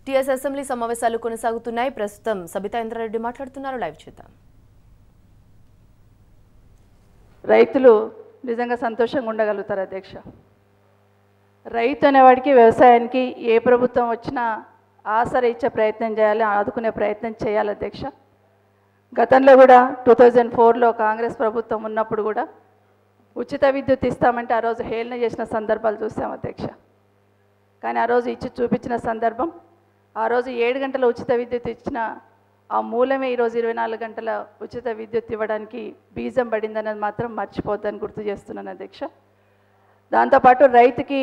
TS assembly సమావేశాలు కొనసాగుతున్నాయి. ప్రస్తుతం సబితా ఇంద్రారెడ్డి మాట్లాడుతున్నారు. లైవ్ చేద్దాం. రైతులు నిజంగా సంతోషంగా ఉండగలుగుతారు అధ్యక్ష. రైతు అనేవాడికి వ్యవసాయానికి ఏ ప్రభుత్వం వచ్చినా ఆసరా ఇచ్చే ప్రయత్నం చేయాలి, ఆదుకునే ప్రయత్నం చేయాలి అధ్యక్ష. గతంలో కూడా 2004లో కాంగ్రెస్ ప్రభుత్వం ఉన్నప్పుడు కూడా ఉచిత విద్యుత్ ఇస్తామంటే ఆ రోజు హేళన చేసిన సందర్భాలు చూసాం అధ్యక్ష. కానీ ఆ రోజు ఇచ్చి చూపించిన సందర్భం, ఆ రోజు 7 గంటల ఉచిత విద్యుత్ ఇచ్చిన ఆ మూలమే ఈరోజు 24 గంటల ఉచిత విద్యుత్ ఇవ్వడానికి బీజం పడిందన్నది మాత్రం మర్చిపోద్దని గుర్తు చేస్తున్నాను అధ్యక్ష. దాంతోపాటు రైతుకి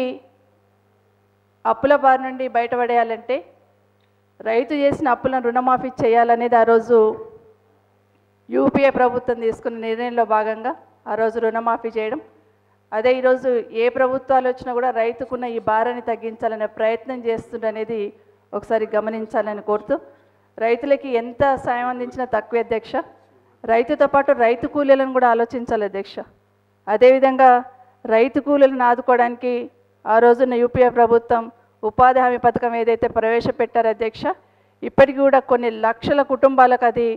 అప్పుల బారి నుండి బయటపడేయాలంటే రైతు చేసిన అప్పులను రుణమాఫీ చేయాలనేది ఆ రోజు యూపీఏ ప్రభుత్వం తీసుకున్న నిర్ణయంలో భాగంగా ఆ రోజు రుణమాఫీ చేయడం. అదే ఈరోజు ఏ ప్రభుత్వాలు వచ్చినా కూడా రైతుకున్న ఈ భారాన్ని తగ్గించాలనే ప్రయత్నం చేస్తుండనేది ఒకసారి గమనించాలని కోరుతూ, రైతులకి ఎంత సాయం అందించినా తక్కువే అధ్యక్ష. రైతుతో పాటు రైతు కూలీలను కూడా ఆలోచించాలి అధ్యక్ష. అదేవిధంగా రైతు కూలీలను ఆదుకోవడానికి ఆ రోజున యూపీఏ ప్రభుత్వం ఉపాధి హామీ పథకం ఏదైతే ప్రవేశపెట్టారో అధ్యక్ష, ఇప్పటికీ కూడా కొన్ని లక్షల కుటుంబాలకు అది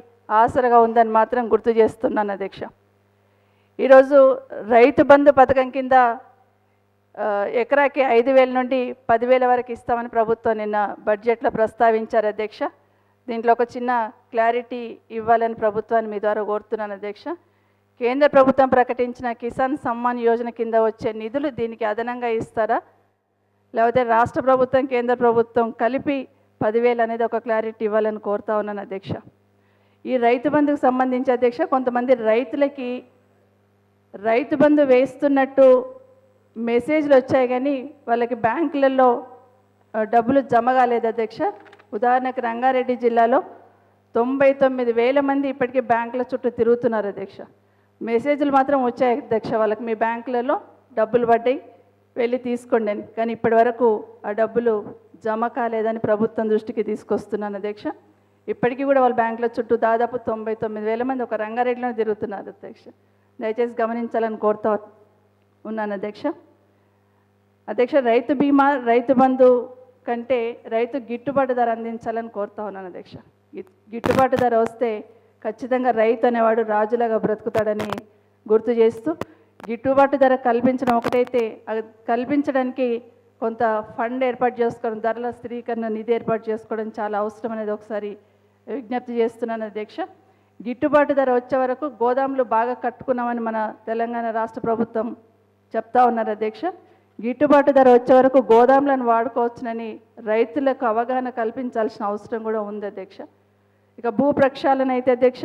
ఆసరగా ఉందని మాత్రం గుర్తు చేస్తున్నాను అధ్యక్ష. ఈరోజు రైతు బంధు పథకం కింద ఎకరాకి 5,000 నుండి 10,000 వరకు ఇస్తామని ప్రభుత్వం నిన్న బడ్జెట్లో ప్రస్తావించారు అధ్యక్ష. దీంట్లో ఒక చిన్న క్లారిటీ ఇవ్వాలని ప్రభుత్వాన్ని మీ ద్వారా కోరుతున్నాను అధ్యక్ష. కేంద్ర ప్రభుత్వం ప్రకటించిన కిసాన్ సమ్మాన్ యోజన కింద వచ్చే నిధులు దీనికి అదనంగా ఇస్తారా, లేకపోతే రాష్ట్ర ప్రభుత్వం కేంద్ర ప్రభుత్వం కలిపి 10,000 అనేది ఒక క్లారిటీ ఇవ్వాలని కోరుతా ఉన్నాను అధ్యక్ష. ఈ రైతు బంధుకు సంబంధించి అధ్యక్ష, కొంతమంది రైతులకి రైతు బంధు వేస్తున్నట్టు మెసేజ్లు వచ్చాయి కానీ వాళ్ళకి బ్యాంకులలో డబ్బులు జమ కాలేదు అధ్యక్ష. ఉదాహరణకు రంగారెడ్డి జిల్లాలో 99,000 మంది ఇప్పటికీ బ్యాంకుల చుట్టూ తిరుగుతున్నారు అధ్యక్ష. మెసేజ్లు మాత్రం వచ్చాయి అధ్యక్ష, వాళ్ళకి మీ బ్యాంకులలో డబ్బులు పడ్డాయి, వెళ్ళి తీసుకోండి అని. కానీ ఇప్పటి వరకు ఆ డబ్బులు జమ కాలేదని ప్రభుత్వం దృష్టికి తీసుకొస్తున్నాను అధ్యక్ష. ఇప్పటికీ కూడా వాళ్ళ బ్యాంకుల చుట్టూ దాదాపు 99,000 మంది ఒక రంగారెడ్డిలో తిరుగుతున్నారు అధ్యక్ష. దయచేసి గమనించాలని కోరుతా ఉన్నాను అధ్యక్ష. అధ్యక్ష, రైతు బీమా రైతు బంధు కంటే రైతు గిట్టుబాటు ధర అందించాలని కోరుతా ఉన్నాను అధ్యక్ష. గిట్టుబాటు ధర వస్తే ఖచ్చితంగా రైతు అనేవాడు రాజులాగా బ్రతుకుతాడని గుర్తు చేస్తూ, గిట్టుబాటు ధర కల్పించడం ఒకటైతే కల్పించడానికి కొంత ఫండ్ ఏర్పాటు చేసుకోవడం, ధరల స్థిరీకరణ నిధి ఏర్పాటు చేసుకోవడం చాలా అవసరం అనేది ఒకసారి విజ్ఞప్తి చేస్తున్నాను అధ్యక్ష. గిట్టుబాటు ధర వచ్చే వరకు గోదాములు బాగా కట్టుకున్నామని మన తెలంగాణ రాష్ట్ర ప్రభుత్వం చెప్తా ఉన్నారు అధ్యక్ష. గిట్టుబాటు ధర వచ్చే వరకు గోదాములను వాడుకోవచ్చునని రైతులకు అవగాహన కల్పించాల్సిన అవసరం కూడా ఉంది అధ్యక్ష. ఇక భూ ప్రక్షాళన అయితే అధ్యక్ష,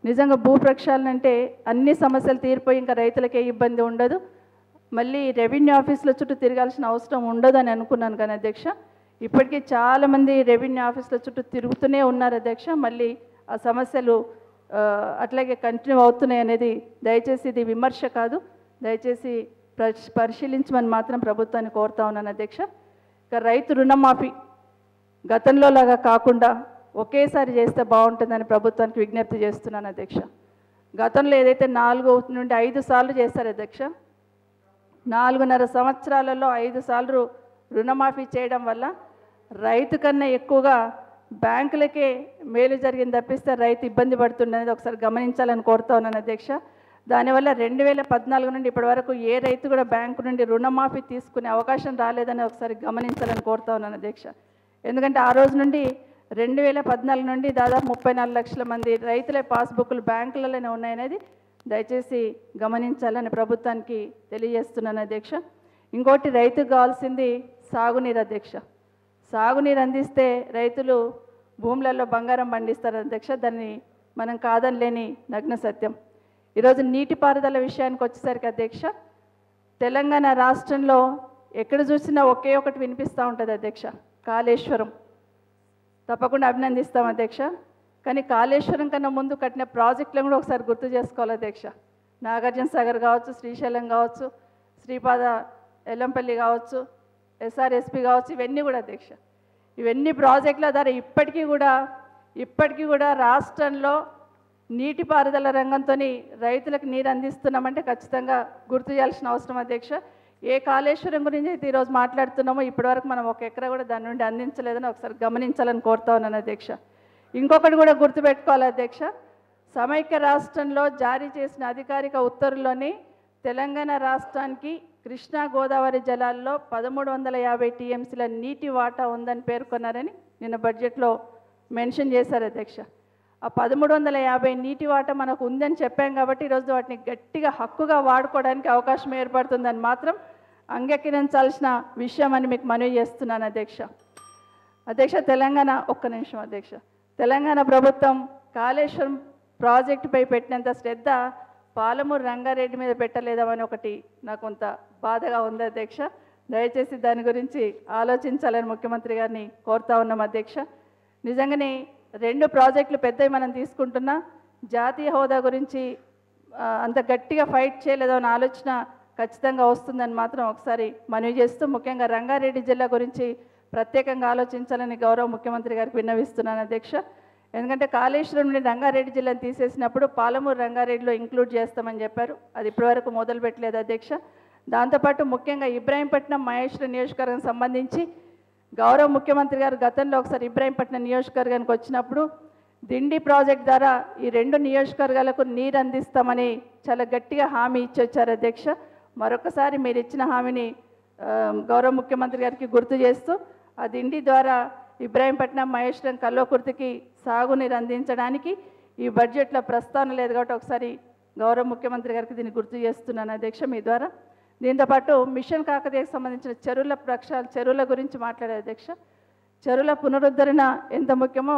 నిజంగా భూ ప్రక్షాళన అంటే అన్ని సమస్యలు తీరిపోయి ఇంకా రైతులకే ఇబ్బంది ఉండదు, మళ్ళీ రెవెన్యూ ఆఫీసుల చుట్టూ తిరగాల్సిన అవసరం ఉండదు అని అనుకున్నాను. కానీ అధ్యక్ష, ఇప్పటికీ చాలామంది రెవెన్యూ ఆఫీసుల చుట్టూ తిరుగుతూనే ఉన్నారు అధ్యక్ష. మళ్ళీ ఆ సమస్యలు అట్లాగే కంటిన్యూ అవుతున్నాయి అనేది దయచేసి ఇది విమర్శ కాదు, దయచేసి పరిశీలించమని మాత్రం ప్రభుత్వాన్ని కోరుతా ఉన్నాను అధ్యక్ష. ఇక రైతు రుణమాఫీ గతంలో లాగా కాకుండా ఒకేసారి చేస్తే బాగుంటుందని ప్రభుత్వానికి విజ్ఞప్తి చేస్తున్నాను అధ్యక్ష. గతంలో ఏదైతే 4 నుండి 5 సార్లు చేశారు అధ్యక్ష, 4.5 సంవత్సరాలలో 5 సార్లు రుణమాఫీ చేయడం వల్ల రైతు కన్నా ఎక్కువగా బ్యాంకులకే మేలు జరిగింది తప్పిస్తే రైతు ఇబ్బంది పడుతుండనేది ఒకసారి గమనించాలని కోరుతా ఉన్నాను అధ్యక్ష. దానివల్ల 2014 నుండి ఇప్పటి వరకు ఏ రైతు కూడా బ్యాంకు నుండి రుణమాఫీ తీసుకునే అవకాశం రాలేదని ఒకసారి గమనించాలని కోరుతా ఉన్నాను అధ్యక్ష. ఎందుకంటే ఆ రోజు నుండి 2014 నుండి దాదాపు 34 లక్షల మంది రైతుల పాస్బుక్లు బ్యాంకులలోనే ఉన్నాయనేది దయచేసి గమనించాలని ప్రభుత్వానికి తెలియజేస్తున్నాను అధ్యక్ష. ఇంకోటి, రైతుకు కావాల్సింది సాగునీరు అధ్యక్ష. సాగునీరు అందిస్తే రైతులు భూములలో బంగారం పండిస్తారు అధ్యక్ష. దాన్ని మనం కాదనలేని నగ్న సత్యం. ఈరోజు నీటిపారుదల విషయానికి వచ్చేసరికి అధ్యక్ష, తెలంగాణ రాష్ట్రంలో ఎక్కడ చూసినా ఒకే ఒకటి వినిపిస్తూ ఉంటుంది అధ్యక్ష, కాళేశ్వరం. తప్పకుండా అభినందిస్తాం అధ్యక్ష. కానీ కాళేశ్వరం కన్నా ముందు కట్టిన ప్రాజెక్టులను కూడా ఒకసారి గుర్తు చేసుకోవాలి అధ్యక్ష. నాగార్జున సాగర్ కావచ్చు, శ్రీశైలం కావచ్చు, శ్రీపాద ఎల్లంపల్లి కావచ్చు, ఎస్ఆర్ఎస్పి కావచ్చు, ఇవన్నీ కూడా అధ్యక్ష, ఇవన్నీ ప్రాజెక్టుల ద్వారా ఇప్పటికీ కూడా రాష్ట్రంలో నీటిపారుదల రంగంతో రైతులకు నీరు అందిస్తున్నామంటే ఖచ్చితంగా గుర్తు చేయాల్సిన అవసరం అధ్యక్ష. ఏ కాళేశ్వరం గురించి అయితే ఈరోజు మాట్లాడుతున్నామో ఇప్పటివరకు మనం ఒక ఎకరా కూడా దాని నుండి అందించలేదని ఒకసారి గమనించాలని కోరుతా ఉన్నాను అధ్యక్ష. ఇంకొకటి కూడా గుర్తుపెట్టుకోవాలి అధ్యక్ష, సమైక్య రాష్ట్రంలో జారీ చేసిన అధికారిక ఉత్తర్వుల్లోని తెలంగాణ రాష్ట్రానికి కృష్ణా గోదావరి జలాల్లో 1350 టీఎంసీల నీటి వాటా ఉందని పేర్కొన్నారని నిన్న బడ్జెట్లో మెన్షన్ చేశారు అధ్యక్ష. ఆ 1350 నీటి వాటా మనకు ఉందని చెప్పాం కాబట్టి ఈరోజు వాటిని గట్టిగా హక్కుగా వాడుకోవడానికి అవకాశం ఏర్పడుతుందని మాత్రం అంగీకరించాల్సిన విషయం అని మీకు మనవి చేస్తున్నాను అధ్యక్ష. అధ్యక్ష తెలంగాణ ఒక్క నిమిషం అధ్యక్ష, తెలంగాణ ప్రభుత్వం కాళేశ్వరం ప్రాజెక్టుపై పెట్టినంత శ్రద్ధ పాలమూరు రంగారెడ్డి మీద పెట్టలేదామని ఒకటి నాకు కొంత బాధగా ఉంది అధ్యక్ష. దయచేసి దాని గురించి ఆలోచించాలని ముఖ్యమంత్రి గారిని కోరుతా ఉన్నాం అధ్యక్ష. నిజంగానే 2 ప్రాజెక్టులు పెద్దవి మనం తీసుకుంటున్నా జాతీయ హోదా గురించి అంత గట్టిగా ఫైట్ చేయలేదన్న ఆలోచన ఖచ్చితంగా వస్తుందని మాత్రం ఒకసారి మనవి చేస్తూ, ముఖ్యంగా రంగారెడ్డి జిల్లా గురించి ప్రత్యేకంగా ఆలోచించాలని గౌరవ ముఖ్యమంత్రి గారికి విన్నవిస్తున్నాను అధ్యక్ష. ఎందుకంటే కాళేశ్వరం నుండి రంగారెడ్డి జిల్లాను తీసేసినప్పుడు పాలమూరు రంగారెడ్డిలో ఇంక్లూడ్ చేస్తామని చెప్పారు, అది ఇప్పటివరకు మొదలు పెట్టలేదు అధ్యక్ష. దాంతోపాటు ముఖ్యంగా ఇబ్రాహీంపట్నం మహేశ్వరం నియోజకవర్గం సంబంధించి గౌరవ ముఖ్యమంత్రి గారు గతంలో ఒకసారి ఇబ్రాహీంపట్నం నియోజకవర్గానికి వచ్చినప్పుడు దిండి ప్రాజెక్ట్ ద్వారా ఈ 2 నియోజకవర్గాలకు నీరు అందిస్తామని చాలా గట్టిగా హామీ ఇచ్చి వచ్చారు అధ్యక్ష. మరొకసారి మీరు ఇచ్చిన హామీని గౌరవ ముఖ్యమంత్రి గారికి గుర్తు చేస్తూ ఆ దిండి ద్వారా ఇబ్రాహీంపట్నం మహేశ్వరం కల్వకుర్తికి సాగునీరు అందించడానికి ఈ బడ్జెట్లో ప్రస్తావన లేదు కాబట్టి ఒకసారి గౌరవ ముఖ్యమంత్రి గారికి దీన్ని గుర్తు చేస్తున్నాను అధ్యక్ష మీ ద్వారా. దీంతోపాటు మిషన్ కాకతీయకు సంబంధించిన చెరువుల గురించి మాట్లాడే అధ్యక్ష. చెరువుల పునరుద్ధరణ ఎంత ముఖ్యమో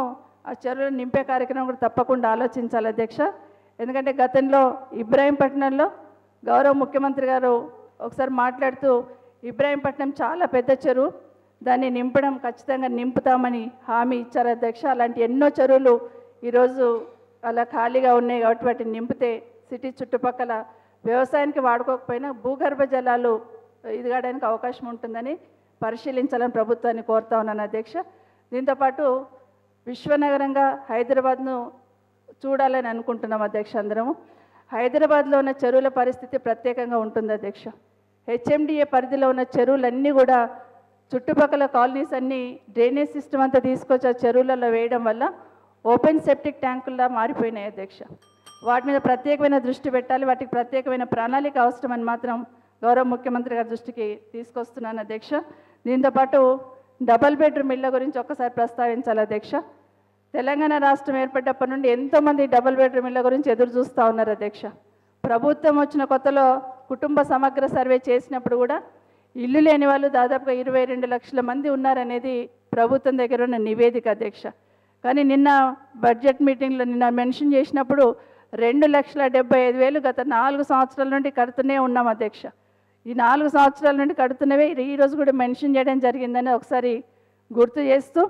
ఆ చెరువులను నింపే కార్యక్రమం కూడా తప్పకుండా ఆలోచించాలి అధ్యక్ష. ఎందుకంటే గతంలో ఇబ్రాహీంపట్నంలో గౌరవ ముఖ్యమంత్రి గారు ఒకసారి మాట్లాడుతూ ఇబ్రాహీంపట్నం చాలా పెద్ద చెరువు, దాన్ని నింపడం ఖచ్చితంగా నింపుతామని హామీ ఇచ్చారు అధ్యక్ష. అలాంటి ఎన్నో చెరువులు ఈరోజు అలా ఖాళీగా ఉన్నాయి కాబట్టి వాటిని నింపితే సిటీ చుట్టుపక్కల వ్యవసాయానికి వాడుకోకపోయినా భూగర్భ జలాలు ఎదగడానికి అవకాశం ఉంటుందని పరిశీలించాలని ప్రభుత్వాన్ని కోరుతా ఉన్నాను అధ్యక్ష. దీంతోపాటు విశ్వనగరంగా హైదరాబాద్ను చూడాలని అనుకుంటున్నాం అధ్యక్ష అందరము. హైదరాబాద్లో ఉన్న చెరువుల పరిస్థితి ప్రత్యేకంగా ఉంటుంది అధ్యక్ష. హెచ్ఎండిఏ పరిధిలో ఉన్న చెరువులన్నీ కూడా చుట్టుపక్కల కాలనీస్ అన్నీ డ్రైనేజ్ సిస్టమ్ అంతా తీసుకొచ్చి ఆ చెరువులలో వేయడం వల్ల ఓపెన్ సెప్టిక్ ట్యాంకుల్లా మారిపోయినాయి అధ్యక్ష. వాటి మీద ప్రత్యేకమైన దృష్టి పెట్టాలి, వాటికి ప్రత్యేకమైన ప్రణాళిక అవసరమని మాత్రం గౌరవ ముఖ్యమంత్రి గారి దృష్టికి తీసుకొస్తున్నాను అధ్యక్ష. దీంతోపాటు డబల్ బెడ్రూమ్ ఇళ్ల గురించి ఒక్కసారి ప్రస్తావించాలి అధ్యక్ష. తెలంగాణ రాష్ట్రం ఏర్పడ్డప్పటి నుండి ఎంతోమంది డబల్ బెడ్రూమ్ ఇళ్ల గురించి ఎదురు చూస్తూ ఉన్నారు అధ్యక్ష. ప్రభుత్వం వచ్చిన కొత్తలో కుటుంబ సమగ్ర సర్వే చేసినప్పుడు కూడా ఇల్లు లేని వాళ్ళు దాదాపుగా 22 లక్షల మంది ఉన్నారనేది ప్రభుత్వం దగ్గర ఉన్న నివేదిక అధ్యక్ష. కానీ నిన్న బడ్జెట్ మీటింగ్లో నిన్న మెన్షన్ చేసినప్పుడు 2,75,000 గత 4 సంవత్సరాల నుండి కడుతూనే ఉన్నాం అధ్యక్ష. ఈ 4 సంవత్సరాల నుండి కడుతున్నవే ఈరోజు కూడా మెన్షన్ చేయడం జరిగిందని ఒకసారి గుర్తు చేస్తూ,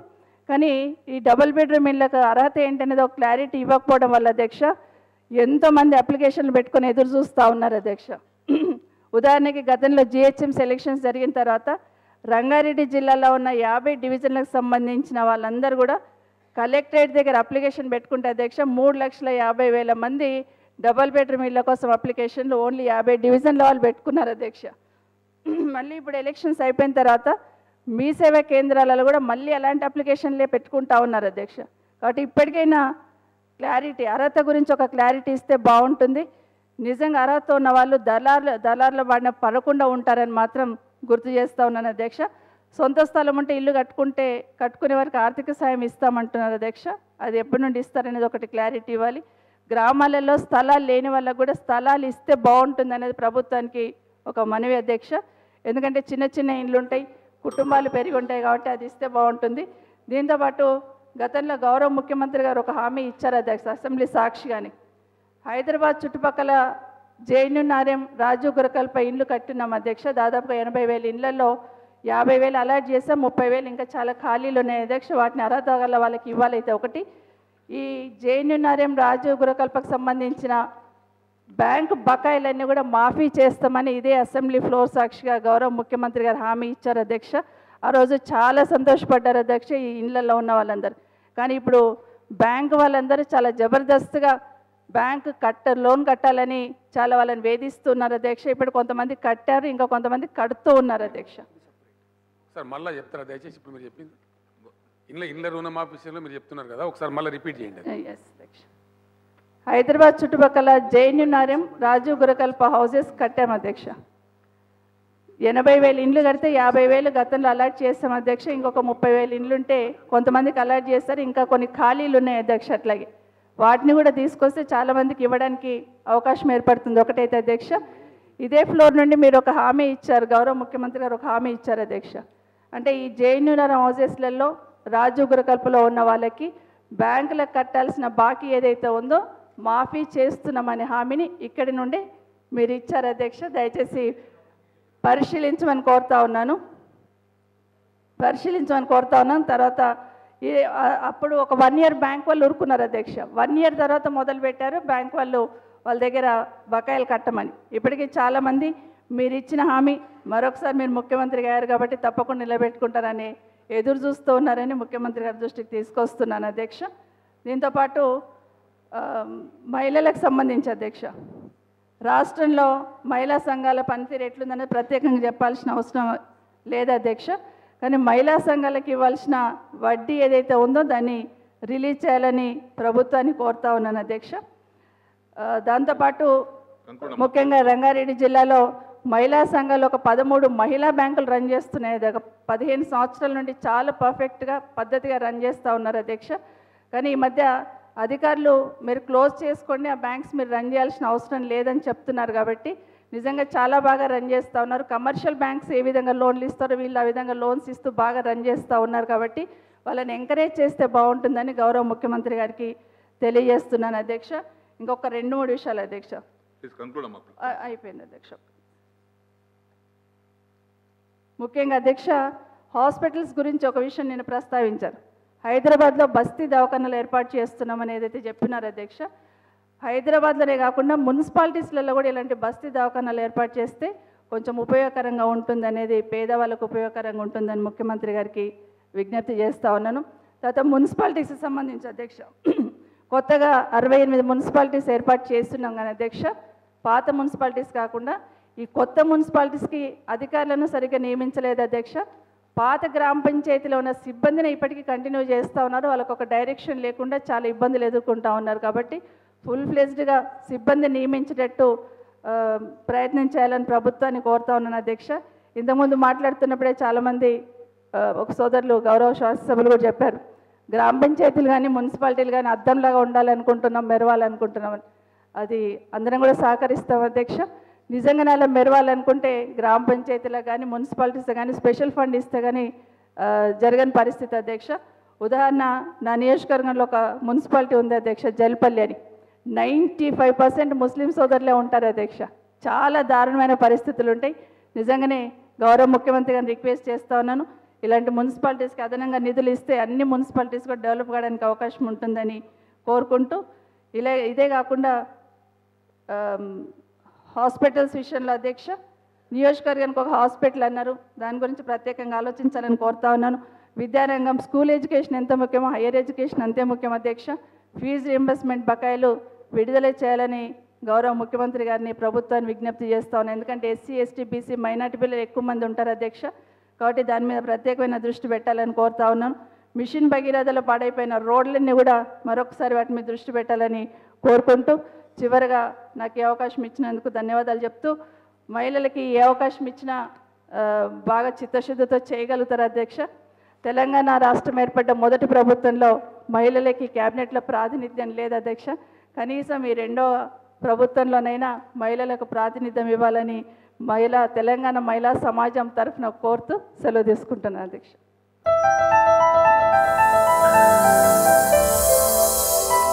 కానీ ఈ డబుల్ బెడ్రూమ్ ఇళ్ళకు అర్హత ఏంటనేది ఒక క్లారిటీ ఇవ్వకపోవడం వల్ల అధ్యక్ష ఎంతోమంది అప్లికేషన్లు పెట్టుకొని ఎదురు చూస్తూ ఉన్నారు అధ్యక్ష. ఉదాహరణకి గతంలో జిహెచ్ఎం సెలక్షన్స్ జరిగిన తర్వాత రంగారెడ్డి జిల్లాలో ఉన్న 50 డివిజన్లకు సంబంధించిన వాళ్ళందరూ కూడా కలెక్టరేట్ దగ్గర అప్లికేషన్ పెట్టుకుంటే అధ్యక్ష 3,50,000 మంది డబల్ బెడ్రూమ్ ఇళ్ళ కోసం అప్లికేషన్లు ఓన్లీ 50 డివిజన్ల వాళ్ళు పెట్టుకున్నారు అధ్యక్ష. మళ్ళీ ఇప్పుడు ఎలక్షన్స్ అయిపోయిన తర్వాత మీ సేవా కేంద్రాలలో కూడా మళ్ళీ అలాంటి అప్లికేషన్లే పెట్టుకుంటా ఉన్నారు అధ్యక్ష. కాబట్టి ఇప్పటికైనా క్లారిటీ అర్హత గురించి ఒక క్లారిటీ ఇస్తే బాగుంటుంది. నిజంగా అర్హత ఉన్న వాళ్ళు దళార్ల బారిన పడకుండా ఉంటారని మాత్రం గుర్తు చేస్తూ ఉన్నాను అధ్యక్ష. సొంత స్థలం ఉంటే ఇల్లు కట్టుకునే వారికి ఆర్థిక సాయం ఇస్తామంటున్నారు అధ్యక్ష. అది ఎప్పటి నుండి ఇస్తారనేది ఒకటి క్లారిటీ ఇవ్వాలి. గ్రామాలలో స్థలాలు లేని వాళ్ళకు కూడా స్థలాలు ఇస్తే బాగుంటుంది అనేది ప్రభుత్వానికి ఒక మనవి అధ్యక్ష. ఎందుకంటే చిన్న చిన్న ఇండ్లు ఉంటాయి, కుటుంబాలు పెరిగి ఉంటాయి కాబట్టి అది ఇస్తే బాగుంటుంది. దీంతోపాటు గతంలో గౌరవ ముఖ్యమంత్రి గారు ఒక హామీ ఇచ్చారు అధ్యక్ష అసెంబ్లీ సాక్షిగాని. హైదరాబాద్ చుట్టుపక్కల జేఎన్యూఆర్ఎం రాజీవ్ గురకల్పై ఇండ్లు కట్టినాం అధ్యక్ష. దాదాపుగా 80,000 ఇళ్లలో 50,000 అలాట్ చేసాం, 30,000 ఇంకా చాలా ఖాళీలు ఉన్నాయి అధ్యక్ష. వాటిని అర్హత గల వాళ్ళకి ఇవ్వాలైతే ఒకటి. ఈ జేఎన్యూఆర్ఎం రాజీవ్ గురకల్పకు సంబంధించిన బ్యాంకు బకాయిలన్నీ కూడా మాఫీ చేస్తామని ఇదే అసెంబ్లీ ఫ్లోర్ సాక్షిగా గౌరవ ముఖ్యమంత్రి గారు హామీ ఇచ్చారు అధ్యక్ష. ఆ రోజు చాలా సంతోషపడ్డారు అధ్యక్ష ఈ ఇళ్లలో ఉన్న వాళ్ళందరూ. కానీ ఇప్పుడు బ్యాంకు వాళ్ళందరూ చాలా జబర్దస్త్గా లోన్ కట్టాలని చాలా వాళ్ళని వేధిస్తున్నారు అధ్యక్ష. ఇప్పుడు కొంతమంది కట్టారు, ఇంకా కొంతమంది కడుతూ ఉన్నారు అధ్యక్ష. సార్ మళ్ళీ చెప్తారా దయచేసి? ఇప్పుడు మీరు చెప్పింది ఇళ్ళ రుణమాఫీ విషయంలో మీరు చెప్తున్నారు కదా, ఒకసారి మళ్ళీ రిపీట్ చేయండి. ఎస్ అధ్యక్ష. హైదరాబాద్ చుట్టుపక్కల జైన్యునార్యం, రాజీవ్ గురకల్ప హౌసెస్ కట్టాం అధ్యక్ష. 80,000 ఇండ్లు కడితే 50,000 గతంలో అలాట్ చేస్తాం అధ్యక్ష. ఇంకొక 30,000 ఇండ్లు ఉంటే కొంతమందికి అలాట్ చేస్తారు, ఇంకా కొన్ని ఖాళీలు ఉన్నాయి అధ్యక్ష. అట్లాగే వాటిని కూడా తీసుకొస్తే చాలామందికి ఇవ్వడానికి అవకాశం ఏర్పడుతుంది. ఒకటైతే అధ్యక్ష, ఇదే ఫ్లోర్ నుండి మీరు ఒక హామీ ఇచ్చారు, గౌరవ ముఖ్యమంత్రి గారు ఒక హామీ ఇచ్చారు అధ్యక్ష. అంటే ఈ జైన్యునార్యం హౌసెస్లలో రాజీవ్ గురకల్పలో ఉన్న వాళ్ళకి బ్యాంకులకు కట్టాల్సిన బాకీ ఏదైతే ఉందో మాఫీ చేస్తున్నామనే హామీని ఇక్కడి నుండి మీరు ఇచ్చారు అధ్యక్ష. దయచేసి పరిశీలించమని కోరుతా ఉన్నాను. తర్వాత అప్పుడు ఒక 1 year బ్యాంక్ వాళ్ళు ఊరుకున్నారు అధ్యక్ష. 1 year తర్వాత మొదలుపెట్టారు బ్యాంక్ వాళ్ళు వాళ్ళ దగ్గర బకాయిలు కట్టమని. ఇప్పటికీ చాలామంది మీరు ఇచ్చిన హామీ మరొకసారి మీరు ముఖ్యమంత్రి గారు కాబట్టి తప్పకుండా నిలబెట్టుకుంటారని ఎదురు చూస్తూ ఉన్నారని ముఖ్యమంత్రి గారి దృష్టికి తీసుకొస్తున్నాను అధ్యక్ష. దీంతోపాటు మహిళలకు సంబంధించి అధ్యక్ష, రాష్ట్రంలో మహిళా సంఘాల పనితీరు ఎట్లుందనేది ప్రత్యేకంగా చెప్పాల్సిన అవసరం లేదు అధ్యక్ష. కానీ మహిళా సంఘాలకు ఇవ్వాల్సిన వడ్డీ ఏదైతే ఉందో దాన్ని రిలీజ్ చేయాలని ప్రభుత్వాన్ని కోరుతా ఉన్నాను అధ్యక్ష. దాంతోపాటు ముఖ్యంగా రంగారెడ్డి జిల్లాలో మహిళా సంఘాలు ఒక 13 మహిళా బ్యాంకులు రన్ చేస్తున్నాయి. 15 సంవత్సరాల నుండి చాలా పర్ఫెక్ట్గా పద్ధతిగా రన్ చేస్తూ ఉన్నారు అధ్యక్ష. కానీ ఈ మధ్య అధికారులు మీరు క్లోజ్ చేసుకోండి, ఆ బ్యాంక్స్ మీరు రన్ చేయాల్సిన అవసరం లేదని చెప్తున్నారు. కాబట్టి నిజంగా చాలా బాగా రన్ చేస్తూ ఉన్నారు. కమర్షియల్ బ్యాంక్స్ ఏ విధంగా లోన్లు ఇస్తారో వీళ్ళు ఆ విధంగా లోన్స్ ఇస్తూ బాగా రన్ చేస్తూ ఉన్నారు. కాబట్టి వాళ్ళని ఎంకరేజ్ చేస్తే బాగుంటుందని గౌరవ ముఖ్యమంత్రి గారికి తెలియజేస్తున్నాను అధ్యక్ష. ఇంకొక 2-3 విషయాలు అధ్యక్ష. అయిపోయింది అధ్యక్ష. ముఖ్యంగా అధ్యక్ష, హాస్పిటల్స్ గురించి ఒక విషయం నేను ప్రస్తావించాను. హైదరాబాద్లో బస్తీ దవాఖానాలు ఏర్పాటు చేస్తున్నామని ఏదైతే చెప్పినారో అధ్యక్ష, హైదరాబాద్లోనే కాకుండా మున్సిపాలిటీస్లలో కూడా ఇలాంటి బస్తీ దవాఖానాలు ఏర్పాటు చేస్తే కొంచెం ఉపయోగకరంగా ఉంటుంది అనేది, పేదవాళ్ళకు ఉపయోగకరంగా ఉంటుందని ముఖ్యమంత్రి గారికి విజ్ఞప్తి చేస్తూ ఉన్నాను. తర్వాత మున్సిపాలిటీస్కి సంబంధించి అధ్యక్ష, కొత్తగా 68 మున్సిపాలిటీస్ ఏర్పాటు చేస్తున్నాం కానీ అధ్యక్ష, పాత మున్సిపాలిటీస్ కాకుండా ఈ కొత్త మున్సిపాలిటీస్కి అధికారులను సరిగ్గా నియమించలేదు అధ్యక్ష. పాత గ్రామ పంచాయతీలో ఉన్న సిబ్బందిని ఇప్పటికీ కంటిన్యూ చేస్తూ ఉన్నారు. వాళ్ళకు ఒక డైరెక్షన్ లేకుండా చాలా ఇబ్బందులు ఎదుర్కొంటూ ఉన్నారు. కాబట్టి ఫుల్ ఫ్లెజ్డ్గా సిబ్బంది నియమించేటట్టు ప్రయత్నం చేయాలని ప్రభుత్వాన్ని కోరుతా ఉన్నాను అధ్యక్ష. ఇంతకుముందు మాట్లాడుతున్నప్పుడే చాలామంది ఒక సోదరులు గౌరవ శాసనసభ్యులు కూడా చెప్పారు, గ్రామ పంచాయతీలు కానీ మున్సిపాలిటీలు కానీ అద్దంలాగా ఉండాలనుకుంటున్నాం, మెరవాలనుకుంటున్నామని. అది అందరం కూడా సహకరిస్తాం అధ్యక్ష. నిజంగానే అలా మెరవాలనుకుంటే గ్రామ పంచాయతీలకు కానీ మున్సిపాలిటీస్ కానీ స్పెషల్ ఫండ్ ఇస్తే కానీ జరగని పరిస్థితి అధ్యక్ష. ఉదాహరణ, నా నియోజకవర్గంలో ఒక మున్సిపాలిటీ ఉంది అధ్యక్ష, జల్పల్లి అని. 95% ముస్లిం సోదరులే ఉంటారు అధ్యక్ష. చాలా దారుణమైన పరిస్థితులు ఉంటాయి. నిజంగానే గౌరవ ముఖ్యమంత్రి గారిని రిక్వెస్ట్ చేస్తూ ఉన్నాను, ఇలాంటి మున్సిపాలిటీస్కి అదనంగా నిధులు ఇస్తే అన్ని మున్సిపాలిటీస్ కూడా డెవలప్ కావడానికి అవకాశం ఉంటుందని కోరుకుంటూ, ఇదే కాకుండా హాస్పిటల్స్ విషయంలో అధ్యక్ష, నియోజకవర్గానికి ఒక హాస్పిటల్ అన్నారు, దాని గురించి ప్రత్యేకంగా ఆలోచించాలని కోరుతా ఉన్నాను. విద్యారంగం, స్కూల్ ఎడ్యుకేషన్ ఎంత ముఖ్యమో హైయర్ ఎడ్యుకేషన్ అంతే ముఖ్యం అధ్యక్ష. ఫీజు రీయింబర్స్మెంట్ బకాయిలు విడుదల చేయాలని గౌరవ ముఖ్యమంత్రి గారిని ప్రభుత్వాన్ని విజ్ఞప్తి చేస్తా ఉన్నాను. ఎందుకంటే ఎస్సీ, ఎస్టీ, బీసీ, మైనార్టీ పిల్లలు ఎక్కువ మంది ఉంటారు అధ్యక్ష. కాబట్టి దాని మీద ప్రత్యేకమైన దృష్టి పెట్టాలని కోరుతా ఉన్నాను. మిషన్ భగీరథలో పాడైపోయిన రోడ్లన్నీ కూడా మరొకసారి వాటి మీద దృష్టి పెట్టాలని కోరుకుంటూ, చివరిగా నాకు ఈ అవకాశం ఇచ్చినందుకు ధన్యవాదాలు చెప్తూ, మహిళలకి ఏ అవకాశం ఇచ్చినా బాగా చిత్తశుద్ధితో చేయగలుగుతారు అధ్యక్ష. తెలంగాణ రాష్ట్రం ఏర్పడ్డ మొదటి ప్రభుత్వంలో మహిళలకి క్యాబినెట్లో ప్రాతినిధ్యం లేదు అధ్యక్ష. కనీసం ఈ 2వ ప్రభుత్వంలోనైనా మహిళలకు ప్రాతినిధ్యం ఇవ్వాలని తెలంగాణ మహిళా సమాజం తరఫున కోరుతూ సెలవు తీసుకుంటున్నాను అధ్యక్ష.